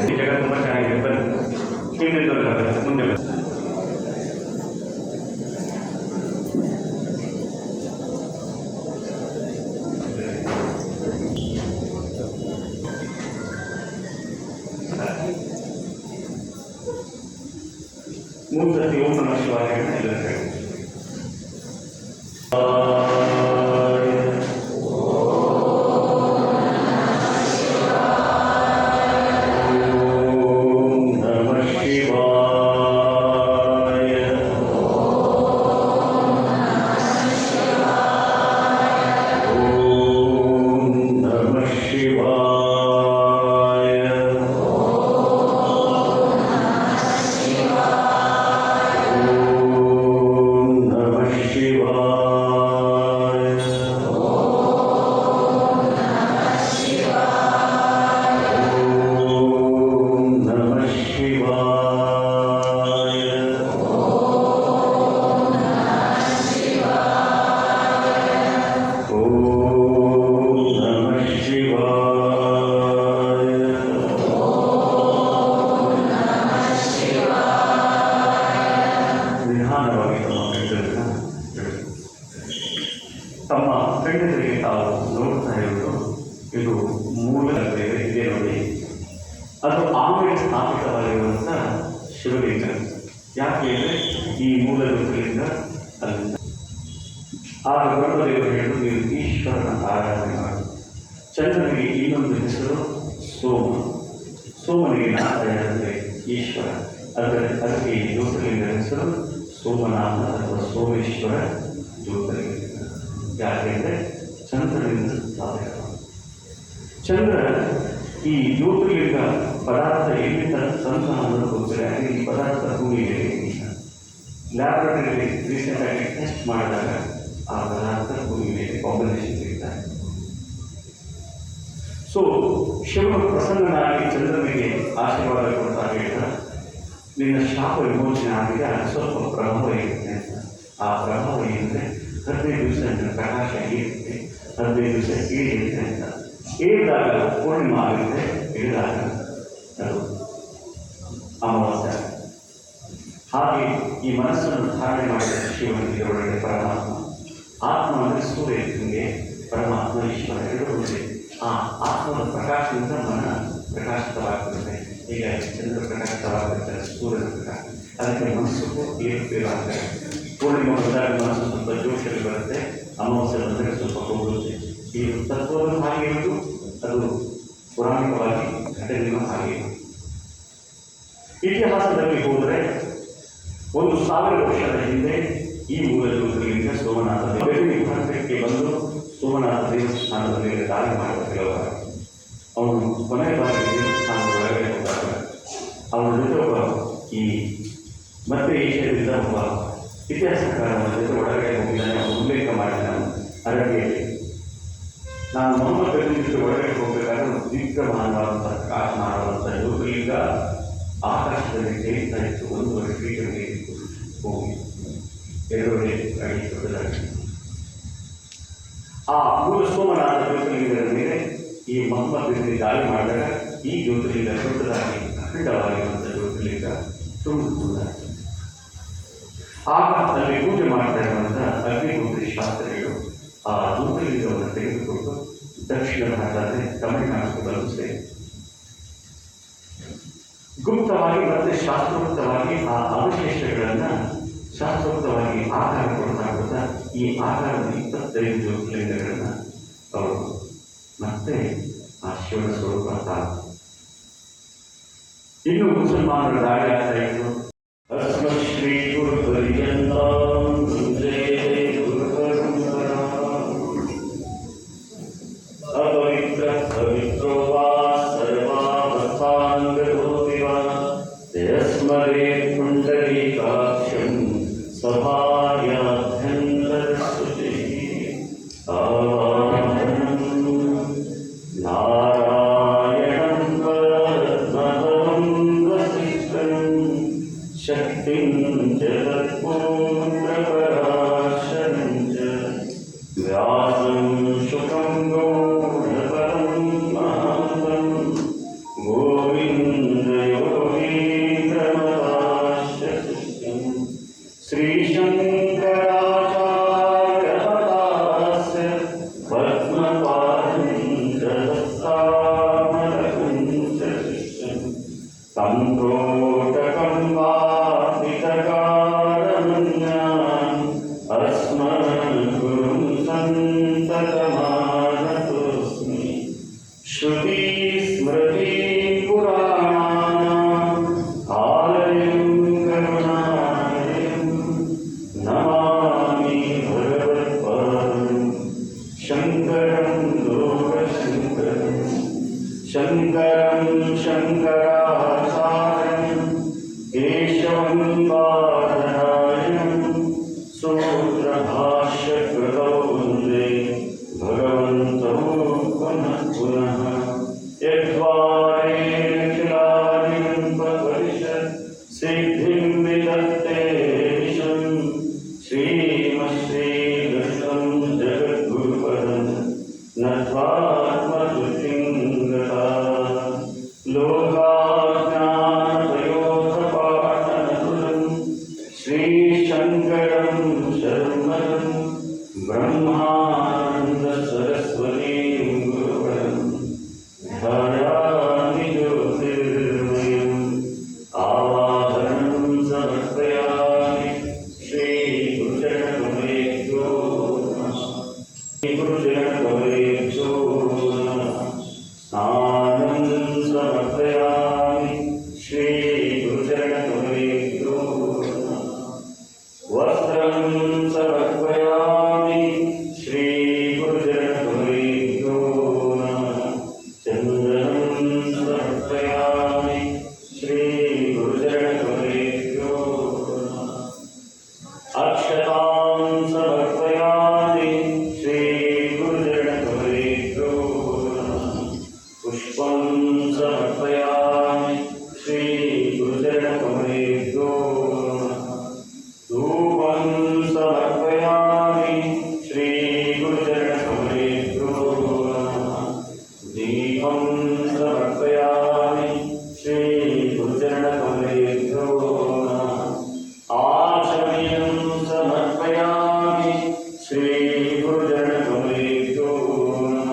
ಈ ಜಾಗ ತುಂಬ ಚೆನ್ನಾಗಿದೆ, ಬನ್ನಿ ಹಿಂದಿನ ಮುಂದೆ ಬನ್ನಿ. ಮೂರು ಸರ್ತಿ ಓಂ ನಮಃ ಶಿವಾಯ ಎಲ್ಲರೂ ಹೇಳಿ. ತಮ್ಮ ಕಣ್ಣೆದುರಿಗೆ ತಾವು ನೋಡ್ತಾ ಇರೋದು ಇದು ಮೂಲ ಇದೆ ನೋಡಿ. ಅದು ಆಮೇಲೆ ಸ್ಥಾಪಿತವಾಗಿರುವಂಥ ಶಿವಲಿಂಗ. ಯಾಕೆ ಅಂದರೆ ಈ ಮೂಲ ಜ್ಯೋತಿರ್ಲಿಂಗ ಅಲ್ಲಿಂದ ಆಗ ಬ್ರಹ್ಮದೇವರು ಹೇಳಲು ನೀವು ಈಶ್ವರನ ಆರಾಧನೆ ಮಾಡಿ. ಚಂದ್ರನಿಗೆ ಇನ್ನೊಂದು ಹೆಸರು ಸೋಮ. ಸೋಮನಿಗೆ ನಾರಾಯಣ ಅಂದರೆ ಈಶ್ವರ. ಅದಕ್ಕೆ ಈ ಜ್ಯೋತಿರ್ಲಿಂಗದ ಹೆಸರು ಸೋಮನಾಥ ಅಥವಾ ಸೋಮೇಶ್ವರ ಜ್ಯೋತಿರ್ಲಿಂಗ. ಯಾಕೆಂದರೆ ಚಂದ್ರನಿಂದ ಸ್ಥಾಪಿತ. ಚಂದ್ರ ಈ ಜ್ಯೋತಿರ್ಲಿಂಗ ಪದಾರ್ಥ ಎಲ್ಲಿಂದ ತಂದ ಅನ್ನೋದು ಗೊತ್ತಿಲ್ಲ. ಈ ಪದಾರ್ಥ ಭೂಮಿಗೆ ಲ್ಯಾಬ್ರೇಟರಿಯಲ್ಲಿ ರೀಸೆಂಟಾಗಿ ಟೆಸ್ಟ್ ಮಾಡಿದಾಗ ಆ ಪದಾರ್ಥ ಭೂಮಿ ಮೇಲೆ ಕಾಂಬಿನೇಷನ್ ಸಿಗ್ತಾರೆ. ಸೊ ಶಿವನು ಪ್ರಸನ್ನನಾಗಿ ಚಂದ್ರನಿಗೆ ಆಶೀರ್ವಾದ ಕೊಡ್ತಾ ಹೇಳ್ತಾ, ನಿನ್ನ ಶಾಪ ವಿಮೋಚನೆ ಆಗಿದೆ, ಅದು ಸ್ವಲ್ಪ ಪ್ರಭಾವ ಇರುತ್ತೆ ಅಂತ. ಆ ಪ್ರಭಾವ ಏನಂದರೆ 15 ದಿವಸ ಪ್ರಕಾಶ ಇರುತ್ತೆ, 15 ದಿವಸ ಇಳಿಯುತ್ತೆ ಅಂತ. ಇಳಿದಾಗ ಪೂರ್ಣಿಮಾ ಆಗುತ್ತೆ, ಇಳಿದಾಗ ಅದು ಅಮಾವಾಸ್ಯೆ. ಹಾಗೆ ಈ ಮನಸ್ಸನ್ನು ಧಾರಣೆ ಮಾಡಿದ ಶಿವನಿಗೆ ಒಳಗಡೆ ಪರಮಾತ್ಮ, ಆತ್ಮ ಅಂದರೆ ಸೂರ್ಯ, ನಿಮಗೆ ಪರಮಾತ್ಮ ಈಶ್ವರ ಎರಡು ಇದೆ. ಆ ಆತ್ಮದ ಪ್ರಕಾಶದಿಂದ ಮನ ಪ್ರಕಾಶಿತವಾಗ್ತದೆ. ಹೀಗಾಗಿ ಚಂದ್ರ ಪ್ರಕಾಶಿತವಾಗುತ್ತೆ, ಸೂರ್ಯನ ಪ್ರಕಾಶ. ಅದಕ್ಕೆ ಮನಸ್ಸು ಏರುಪೇರು ಆಗ್ತದೆ. ಪೂರ್ಣಿಮೆ ಬಂದಾಗ ಮನಸ್ಸು ಸ್ವಲ್ಪ ಜೋಶಲ್ಲಿ ಬರುತ್ತೆ, ಅಮಾವಾಸ್ಯೆ ಬಂದರೆ ಸ್ವಲ್ಪ ಹೋಗುತ್ತೆ. ಈ ತತ್ವವನ್ನು ಹಾಗೆ ಇರುವುದು, ಅದು ಪೌರಾಣಿಕವಾಗಿ ಘಟನೆಯೂ ಹಾಗೆ. ಇತಿಹಾಸದಲ್ಲಿ ಹೋದರೆ 1000 ವರ್ಷದ ಹಿಂದೆ ಈ ಮೂಲ ಜ್ಯೋತಿರ್ಲಿಂಗ ಸೋಮನಾಥ ಭಾರತಕ್ಕೆ ಬಂದು ಸೋಮನಾಥ ದೇವಸ್ಥಾನದ ಮೇಲೆ ದಾಳಿ ಮಾಡುವ ಕೆಲವರು ಅವನು ಕೊನೆಯ ಬಾರಿ ದೇವಸ್ಥಾನದ ಒಳಗಡೆ ಹೋದಾಗ ಅವನ ಜೊತೆ ಒಬ್ಬ ಈ ಮತ್ತೆ ಏಷ್ಯಾದಿಂದ ಒಬ್ಬ ಇತಿಹಾಸಕಾರನ ಜೊತೆ ಒಳಗಡೆ ಹೋಗಿದ್ದಾನೆ. ಅವನು ಉಲ್ಲೇಖ ಮಾಡಿದ್ದಾನೆ ಅರಬಿಯಲ್ಲಿ. ನಾನು ಮೊಹಮ್ಮದ್ ಜೊತೆ ಒಳಗಡೆ ಹೋಗಬೇಕಾದ್ರೆ ದಿಗ್ಗಮಾನವಾದಂಥ ಪ್ರಕಾಶ ಮಾಡುವಂಥ ಜ್ಯೋತಿರ್ಲಿಂಗ ಆಕಾಶದಲ್ಲಿ ತೇಲ್ತಾ ಇತ್ತು. 1.5 ಫೀಟ್ ಹೋಗಿ 2.5 ಅಡಿ ದೊಡ್ಡದಾಗಿ ಆ ಮೂಲ ಸೋಮನಾಥ ಜ್ಯೋತಿರ್ಲಿಂಗದ ಮೇಲೆ ಈ ಮೊಹಮ್ಮದ್ ದಾಳಿ ಮಾಡಿದಾಗ ಈ ಜ್ಯೋತಿರ್ಲಿಂಗ ದೊಡ್ಡದಾಗಿ ಅಖಂಡವಾಗಿರುವಂಥ ಜ್ಯೋತಿರ್ಲಿಂಗ ತುಂಬಿತು. ಆಗ ಅಲ್ಲಿ ಪೂಜೆ ಮಾಡ್ತಾ ಇರುವಂಥ ಅಗ್ನಿಹೋತ್ರಿ ಶಾಸ್ತ್ರಿಗಳು ಆ ಜ್ಯೋತಿರ್ಲಿಂಗವನ್ನು ತೆಗೆದುಕೊಂಡು ದಕ್ಷಿಣ ಭಾರತ ತಮಿಳುನಾಡಿಗೆ ಬರುತ್ತದೆ. ಗುಪ್ತವಾಗಿ ಮತ್ತು ಶಾಸ್ತ್ರೋಕ್ತವಾಗಿ ಆ ಅವಶೇಷಗಳನ್ನು ಶಾಸ್ತ್ರೋಕ್ತವಾಗಿ ಆಕಾರ ಕೊಡ್ತಾ ಈ ಆಕಾರದ 25 ಜ್ಯೋತಿರ್ಲಿಂಗಗಳನ್ನು ಅವರು ಮತ್ತೆ ಆ ಶಿವನ ಸ್ವರೂಪ ತಾವು. ಇನ್ನು ಮುಸಲ್ಮಾನರ ದಾಳಿ ಆಗ್ತಾ ಇತ್ತು. ಅಸ್ಮತ್ ಶ್ರೀ ಗುರು ಪರ್ಯಂತಾಂ ವಂದೇ ಗುರು ಪರಂಪರಾ ಅಪವಿತ್ರ ಪವಿತ್ರೋ ವಾ ಸರ್ವಾವಸ್ಥಾಂಗತೋಪಿ ವಾ ಯಸ್ಮರೇ ಪುಂಡರೀಕಾಕ್ಷಂ ಸಭಾಯಾಭ್ಯಂತರಶುಚಿಃ ಆವಾಹನಂ ನಾರಾಯಣಂ ಪರಮಪದಂ ವಸಿಷ್ಠಂ ಶಕ್ತಿಂ ಚ सम्प्रोटकं वापितकारमन्यान् अस्मद्गुरुं सन्ततमानतोऽस्मि। श्रुतिस्मृतिपुराणानाम् आलयं करुणालयं नमामि भगवत्पादं शङ्करं लोकशङ्करम्। शङ्करं शङ्कराचार्यं केशवं बादरायणं सूत्रभाष्यकृतौ वन्दे भगवन्तौ पुनः पुनः। यद्वारेण किलादिगणपतिषत् सिद्धिं विदत्ते विशं श्रीमश्रीकृष्णं जगद्गुरुपदं नत्वात्मतुतिं गता। लोकाज्ञानप्रयोगपाठनतुलं श्रीशङ्करं शर्मदं ब्रह्मानन्दसरस्वतीं गुरुवरं ध्यायामि ज्योतिर्मयम्। आवाहनं समर्पयामि श्रीगुरुचरणकमलेभ्यो नमः। श्रीगुरुचरणकमलेभ्यो नमः। स्नानं समर्पयामि श्रीगुरुचरणकमलेभ्यो नमः। वस्त्रं समर्पयामि श्रीगुरुचरणकमलेभ्यो नमः। चन्दनं समर्पयामि श्रीगुरुचरणकमलेभ्यो नमः। अक्षतां समर्पयामि श्रीगुरुचरणकमलेभ्यो नमः। पुष्पं समर्पयामि श्रीगुरुचरणकमलेभ्यो नमः। धूपं समर्पयामि श्रीगुरुचरणकमलेभ्यो नमः। दीपं समर्पयामि श्रीगुरुचरणकमलेभ्यो नमः। आचमनीयं समर्पयामि श्रीगुरुचरणकमलेभ्यो नमः।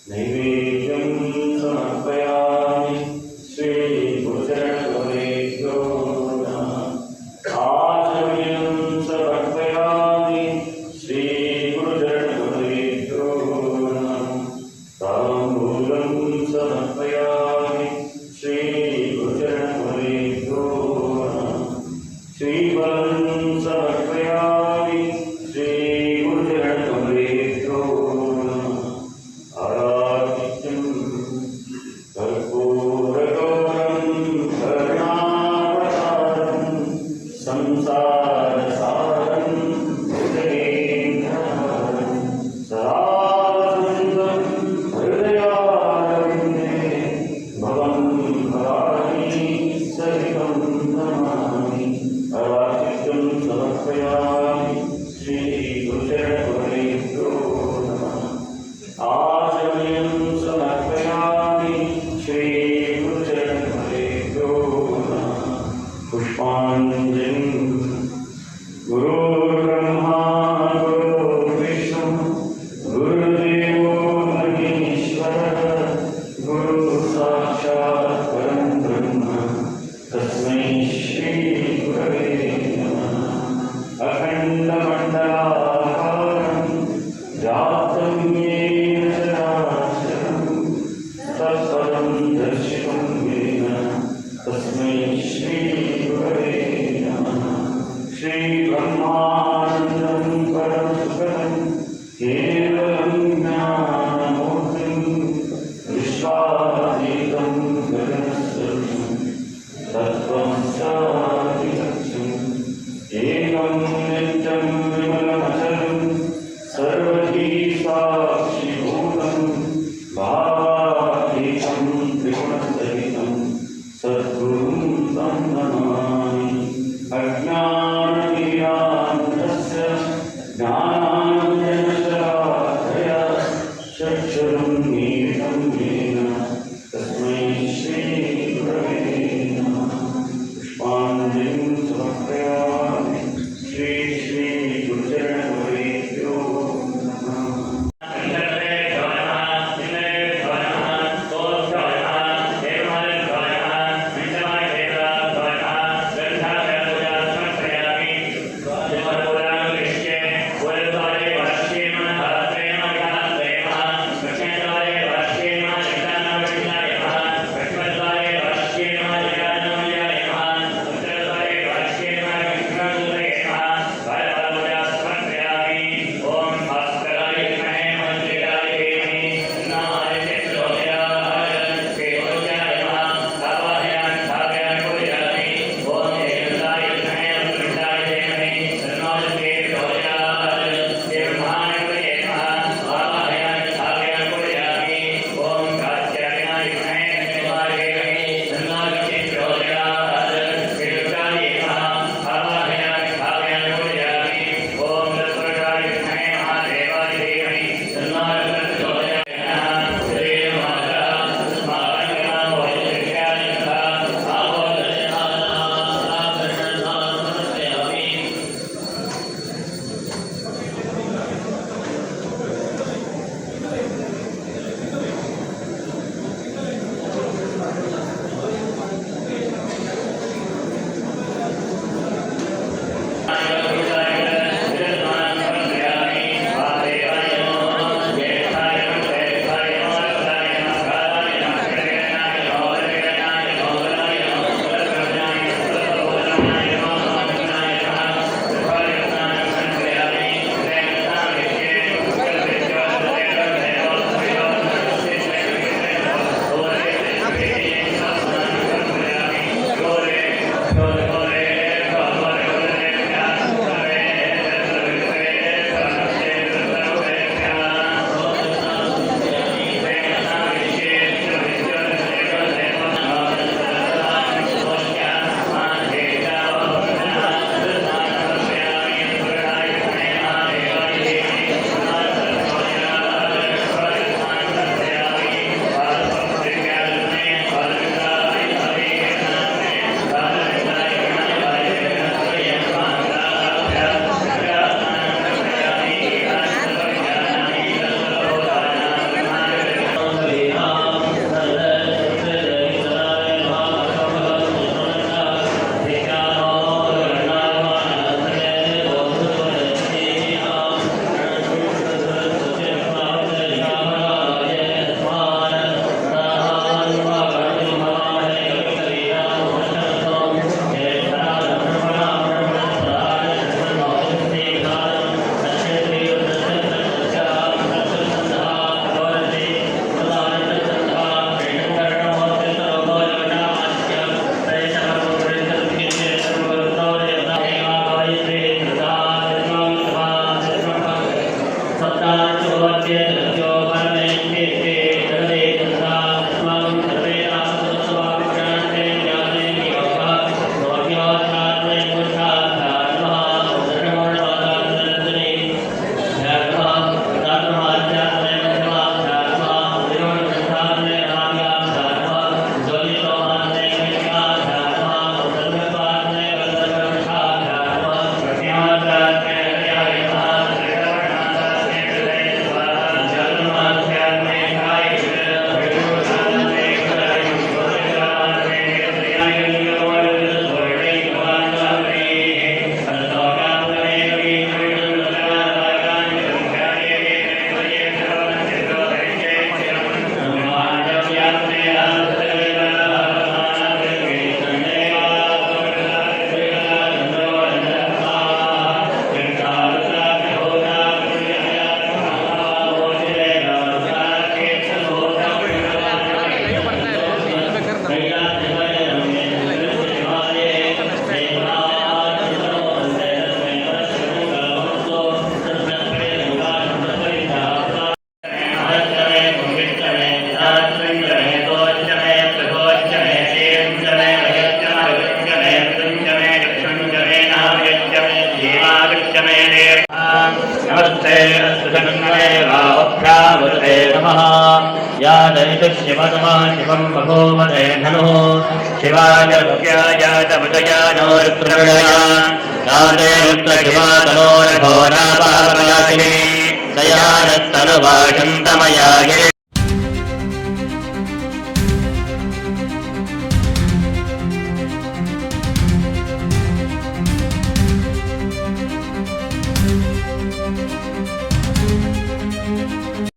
नैवेद्यं समर्पयामि श्रीगुरुचरणकमलेभ्यो नमः। आचमनीयं समर्पयामि श्रीगुरुचरणकमलेभ्यो नमः। ताम्बूलं समर्पयामि श्रीगुरुचरणकमलेभ्यो नमः। श्रीफलं समर्पयामि श्रीगुरुचरणकमलेभ्यो नमः। आराधित्यं कर्पूरगौरं करुणावतारं संसारसारं भुजगेन्द्रहारं सदा वसन्तं हृदयारण्ये भवं भवानी सहितं नमामि। आराधित्यं समर्पयामि श्रीगुरुचरणकमलेभ्यो नमः। आचमनीयं समर्पयामि श्रीगुरुचरणकमलेभ्यो नमः। पुष्पाञ्जलिं गुरुर्ब्रह्मा गुरुर्विष्णु गुरुर्देवो महेश्वरः गुरुसाक्षात् परं ब्रह्म तस्मै श्रीगुरवे नमः। अखण्डमण्डलाकारं व्याप्तं येन चराचरं तत्पदं दर्शितं येन तस्मै श्रीगुरवे नमः। श्रीब्रह्मानन्दं परमसुखदं केवलं ज्ञानमूर्तिं विश्वातीतं गगनसदृशं तत्त्वमस्यादिलक्ष्यम् एकं नित्यं विमलमचलं सर्वधी साक्षिभूतं भावातीतं त्रिगुणसहितं सद्गुरुं तं नमामि। अज्ञानतिमिरान्धस्य ज्ञानाञ्जनशलाकया चक्षुरुं मीलितं येन तस्मै श्रीगुरवे नमः। पुष्पाञ्जलिं समर्पयामि श्रीगुरुचरणकमलेभ्यो नमः। नमस्ते अस्तुतन्मदेवाभ्यावते नमः या दैतशिवतमा शिवं बभूवते धनुः शिवाय भक्त्याय तपतयानोरुद्रविणया याते रुद्रशिवातनोरघोरापापयासिनी दयानस्तनुवाशन्तमयाये